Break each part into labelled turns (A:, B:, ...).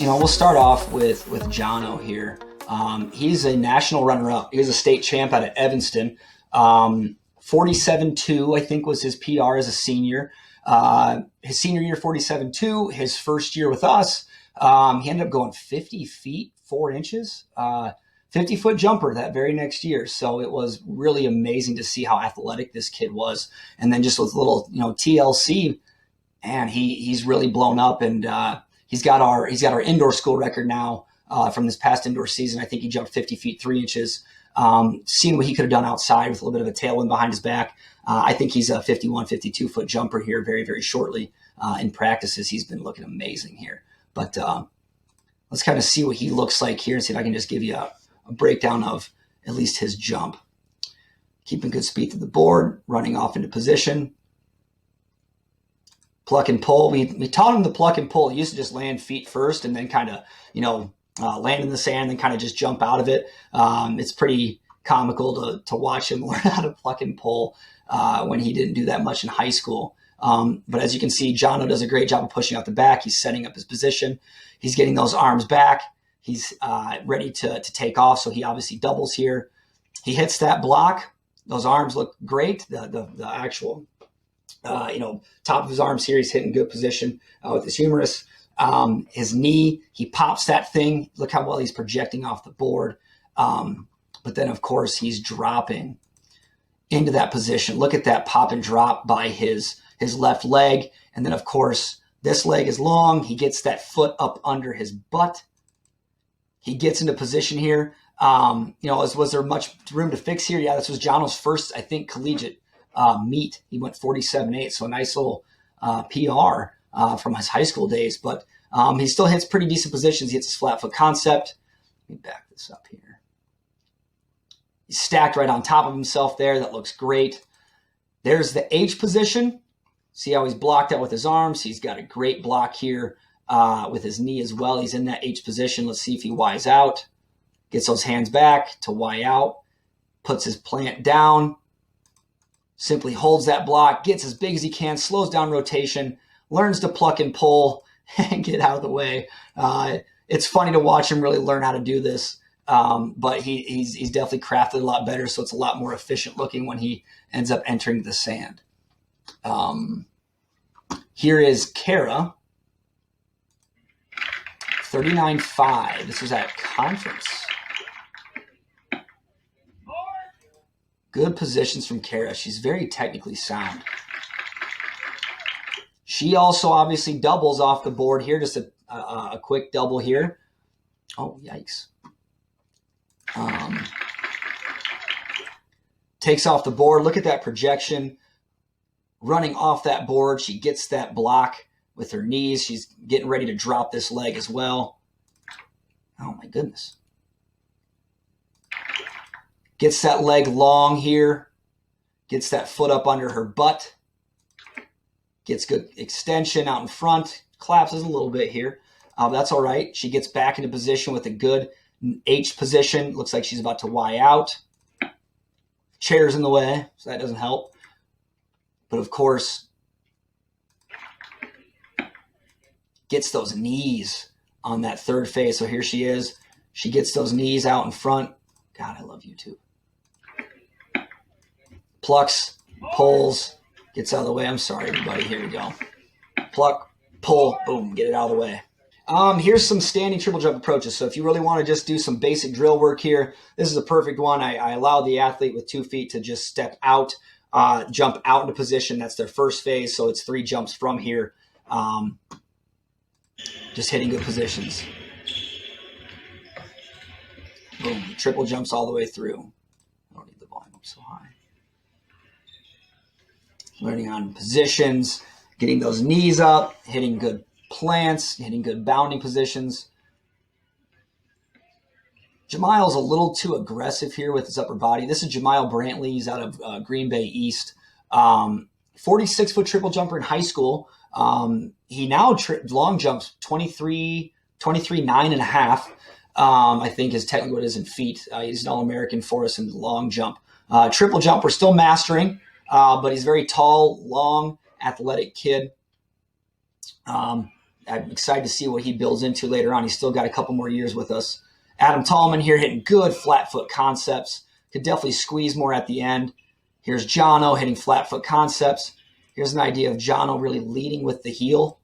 A: We'll start off with Jono here. He's a national runner-up. He was a state champ out of Evanston. 47.2, I think, was his PR as a senior. His senior year, 47.2. His first year with us, he ended up going 50 feet, 4 inches, 50-foot jumper that very next year. So it was really amazing to see how athletic this kid was. And then just with a little, TLC, and he's really blown up, and he's got our indoor school record now from this past indoor season. I think he jumped 50 feet, 3 inches. Seeing what he could have done outside with a little bit of a tailwind behind his back. I think he's a 51, 52-foot jumper here very, very shortly. In practices, he's been looking amazing here. But let's kind of see what he looks like here and see if I can just give you a breakdown of at least his jump. Keeping good speed to the board, running off into position. Pluck and pull. We taught him the pluck and pull. He used to just land feet first and then kind of, land in the sand and kind of just jump out of it. It's pretty comical to watch him learn how to pluck and pull when he didn't do that much in high school. But as you can see, Jono does a great job of pushing out the back. He's setting up his position. He's getting those arms back. He's ready to take off, so he obviously doubles here. He hits that block. Those arms look great. The actual top of his arms here, he's hitting good position with his humerus. His knee, he pops that thing. Look how well he's projecting off the board. But then, of course, he's dropping into that position. Look at that pop and drop by his left leg. And then, of course, this leg is long. He gets that foot up under his butt. He gets into position here. Was there much room to fix here? Yeah, this was Jono's first, I think, collegiate meet. He went 47.8, so a nice little PR from his high school days. But he still hits pretty decent positions. He hits his flat foot concept. Let me back this up here. He's stacked right on top of himself there. That looks great. There's the H position. See how he's blocked out with his arms. He's got a great block here with his knee as well. He's in that H position. Let's see if he Y's out. Gets those hands back to Y out. Puts his plant down. Simply holds that block. Gets as big as he can. Slows down rotation. Learns to pluck and pull and get out of the way. It's funny to watch him really learn how to do this. But he's definitely crafted a lot better, so it's a lot more efficient looking when he ends up entering the sand. Here is Kara, 39.5. This was at conference. Good positions from Kara. She's very technically sound. She also obviously doubles off the board here. Just a quick double here. Oh, yikes. Takes off the board. Look at that projection. Running off that board. She gets that block with her knees. She's getting ready to drop this leg as well. Oh, my goodness. Gets that leg long here. Gets that foot up under her butt. Gets good extension out in front. Collapses a little bit here. That's all right. She gets back into position with a good H position. Looks like she's about to Y out. Chair's in the way, so that doesn't help. But of course, gets those knees on that third phase. So here she is. She gets those knees out in front. God, I love YouTube. Plucks, pulls, gets out of the way. I'm sorry, everybody. Here we go. Pluck, pull, boom, get it out of the way. Here's some standing triple jump approaches. So if you really want to just do some basic drill work here, this is a perfect one. I allow the athlete with 2 feet to just step out, jump out into position. That's their first phase. So it's 3 jumps from here. Just hitting good positions. Boom, triple jumps all the way through. I don't need the volume up so high. Learning on positions, getting those knees up, hitting good plants, hitting good bounding positions. Jamile's a little too aggressive here with his upper body. This is Jamile Brantley. He's out of Green Bay East. 46-foot triple jumper in high school. He now long jumps 23.9 I think is technically what it is in feet. He's an All-American for us in the long jump. Triple jump we're still mastering, but he's very tall, long, athletic kid. I'm excited to see what he builds into later on. He's still got a couple more years with us. Adam Tallman here hitting good flat foot concepts. Could definitely squeeze more at the end. Here's Jono hitting flat foot concepts. Here's an idea of Jono really leading with the heel.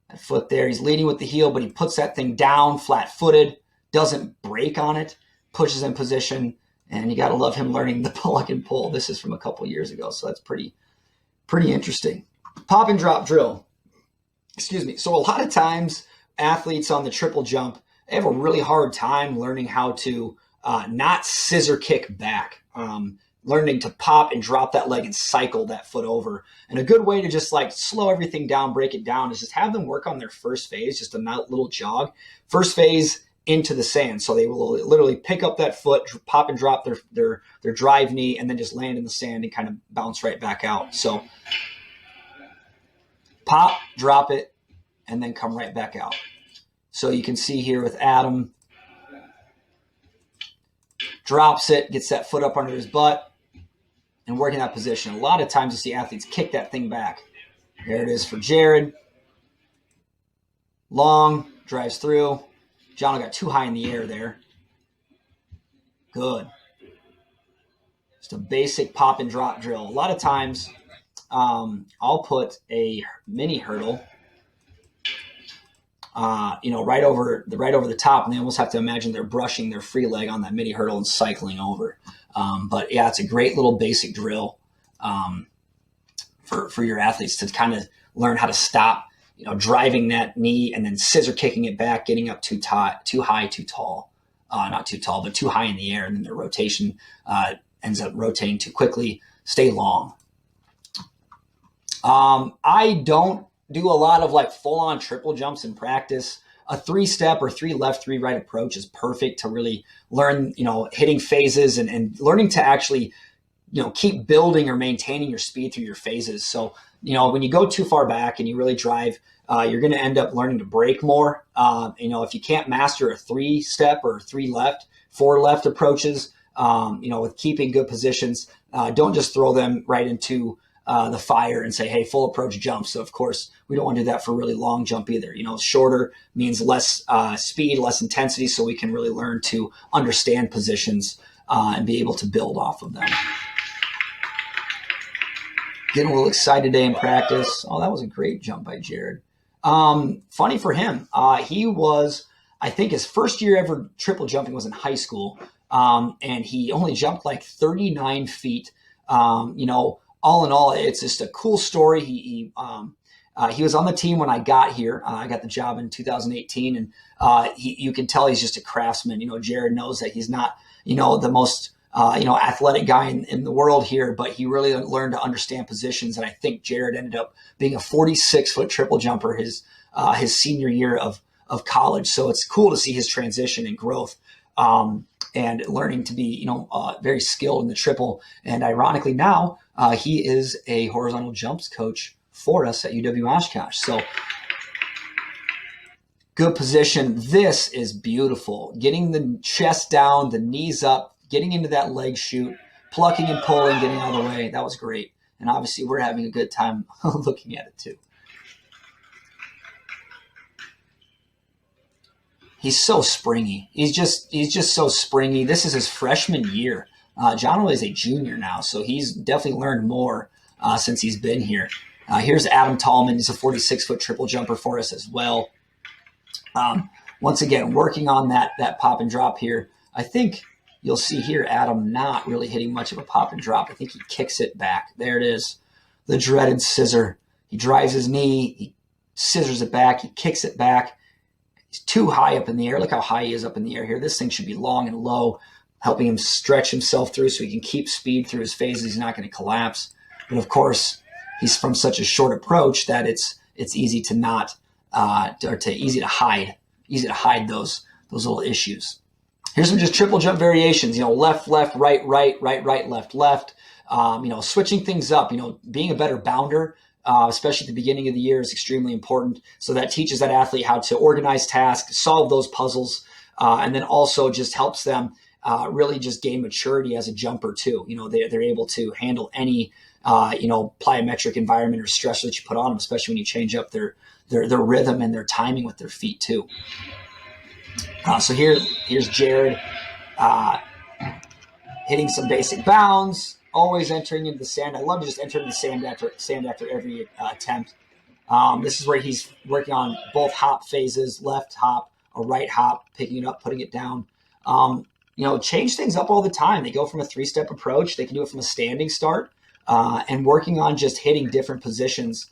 A: That foot there, he's leading with the heel, but he puts that thing down flat-footed, doesn't break on it, pushes in position, and you got to love him learning the pluck and pull. This is from a couple years ago, so that's pretty interesting. Pop and drop drill. Excuse me. So a lot of times athletes on the triple jump, they have a really hard time learning how to not scissor kick back, learning to pop and drop that leg and cycle that foot over. And a good way to just like slow everything down, break it down, is just have them work on their first phase, just a little jog. First phase into the sand. So they will literally pick up that foot, pop and drop their drive knee, and then just land in the sand and kind of bounce right back out. So pop, drop it, and then come right back out. So you can see here with Adam, drops it, gets that foot up under his butt, and working that position. A lot of times you see athletes kick that thing back. There it is for Jared. Long, drives through. Jono got too high in the air there. Good. Just a basic pop and drop drill. A lot of times I'll put a mini hurdle right over the top, and they almost have to imagine they're brushing their free leg on that mini hurdle and cycling over. But yeah, it's a great little basic drill for your athletes to kind of learn how to stop, driving that knee and then scissor kicking it back, getting up too high, too tall, not too tall, but too high in the air, and then their rotation ends up rotating too quickly. Stay long. I don't do a lot of like full-on triple jumps in practice. A 3-step or 3 left, 3 right approach is perfect to really learn, hitting phases and learning to actually, keep building or maintaining your speed through your phases. So, when you go too far back and you really drive, you're going to end up learning to break more. If you can't master a 3-step or 3 left, 4 left approaches, with keeping good positions, don't just throw them right into the fire and say, hey, full approach jump. So of course we don't want to do that for a really long jump either. Shorter means less speed, less intensity, so we can really learn to understand positions and be able to build off of them. Getting a little excited today in practice. Oh, that was a great jump by Jared. Funny for him. He was, I think his first year ever triple jumping was in high school. And he only jumped like 39 feet. All in all, it's just a cool story. He was on the team when I got here. I got the job in 2018, and you can tell he's just a craftsman. Jared knows that he's not, the most, athletic guy in the world here, but he really learned to understand positions. And I think Jared ended up being a 46-foot triple jumper his senior year of college. So it's cool to see his transition and growth. And learning to be, very skilled in the triple. And ironically now, he is a horizontal jumps coach for us at UW Oshkosh. So good position. This is beautiful. Getting the chest down, the knees up, getting into that leg shoot, plucking and pulling, getting out of the way. That was great. And obviously we're having a good time looking at it too. He's so springy. He's just so springy. This is his freshman year. Jono is a junior now, so he's definitely learned more since he's been here. Here's Adam Tallman. He's a 46-foot triple jumper for us as well. Once again, working on that pop and drop here. I think you'll see here Adam not really hitting much of a pop and drop. I think he kicks it back. There it is, the dreaded scissor. He drives his knee, he scissors it back, he kicks it back. He's too high up in the air. Look how high he is up in the air here. This thing should be long and low, helping him stretch himself through so he can keep speed through his phases. He's not going to collapse. But of course, he's from such a short approach that it's easy to not easy to hide those little issues. Here's some just triple jump variations. Left, left, right, right, right, right, left, left. Switching things up. Being a better bounder. Especially at the beginning of the year, is extremely important. So that teaches that athlete how to organize tasks, solve those puzzles, and then also just helps them really just gain maturity as a jumper too. They're able to handle any plyometric environment or stressor that you put on them, especially when you change up their their rhythm and their timing with their feet too. So here's Jared hitting some basic bounds, always entering into the sand. I love to just enter into the sand after every attempt. This is where he's working on both hop phases, left hop, a right hop, picking it up, putting it down. Change things up all the time. They go from a 3-step approach. They can do it from a standing start and working on just hitting different positions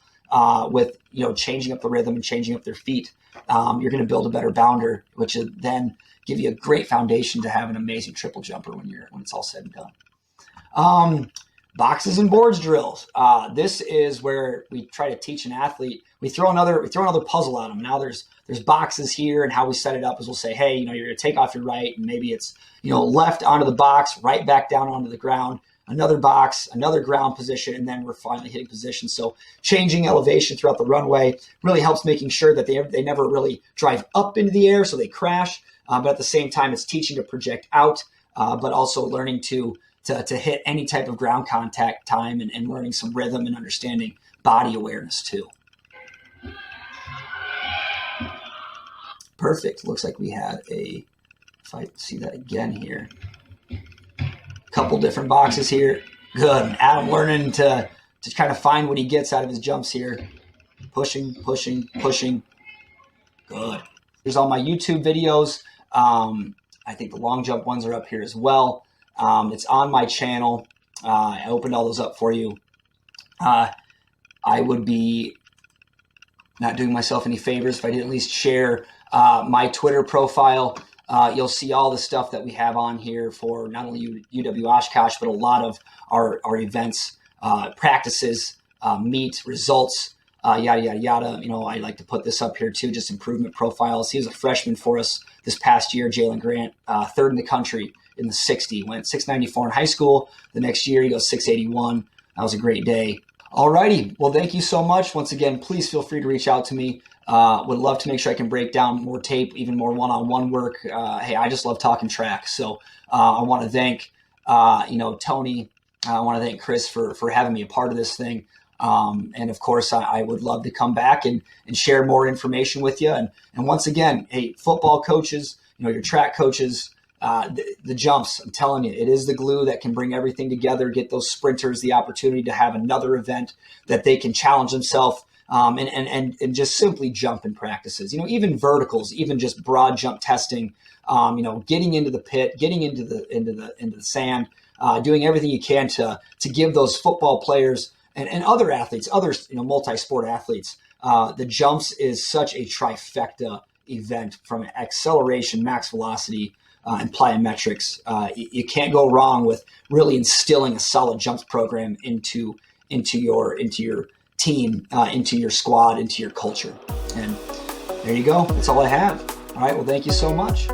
A: with, changing up the rhythm and changing up their feet. You're going to build a better bounder, which will then give you a great foundation to have an amazing triple jumper when it's all said and done. Boxes and boards drills. This is where we try to teach an athlete. We throw another puzzle at them. Now there's boxes here, and how we set it up is we'll say, hey, you're going to take off your right, and maybe it's left onto the box, right back down onto the ground, another box, another ground position, and then we're finally hitting position. So changing elevation throughout the runway really helps making sure that they never really drive up into the air, so they crash. But at the same time, it's teaching to project out, but also learning to hit any type of ground contact time and learning some rhythm and understanding body awareness too. Perfect. Looks like we had if I see that again here, couple different boxes here. Good. Adam learning to kind of find what he gets out of his jumps here. Pushing. Good. Here's all my YouTube videos. I think the long jump ones are up here as well. It's on my channel. I opened all those up for you. I would be not doing myself any favors if I didn't at least share my Twitter profile. You'll see all the stuff that we have on here for not only UW Oshkosh, but a lot of our events, practices, meet, results, yada, yada, yada. I like to put this up here too, just improvement profiles. He was a freshman for us this past year, Jalen Grant, third in the country in the 60, went 694 in high school. The next year he goes 681. That was a great day. Alrighty. Well, thank you so much. Once again, please feel free to reach out to me. Would love to make sure I can break down more tape, even more one-on-one work. Hey, I just love talking track. So I want to thank, Tony. I want to thank Chris for having me a part of this thing. And of course, I would love to come back and share more information with you. And once again, hey, football coaches, your track coaches, the jumps, I'm telling you, it is the glue that can bring everything together, get those sprinters the opportunity to have another event that they can challenge themselves and just simply jump in practices. Even verticals, even just broad jump testing, getting into the pit, getting into the sand, doing everything you can to give those football players and other athletes, multi-sport athletes. The jumps is such a trifecta event from acceleration, max velocity, and plyometrics. You can't go wrong with really instilling a solid jumps program into your team, into your squad, into your culture. And there you go. That's all I have. All right. Well, thank you so much.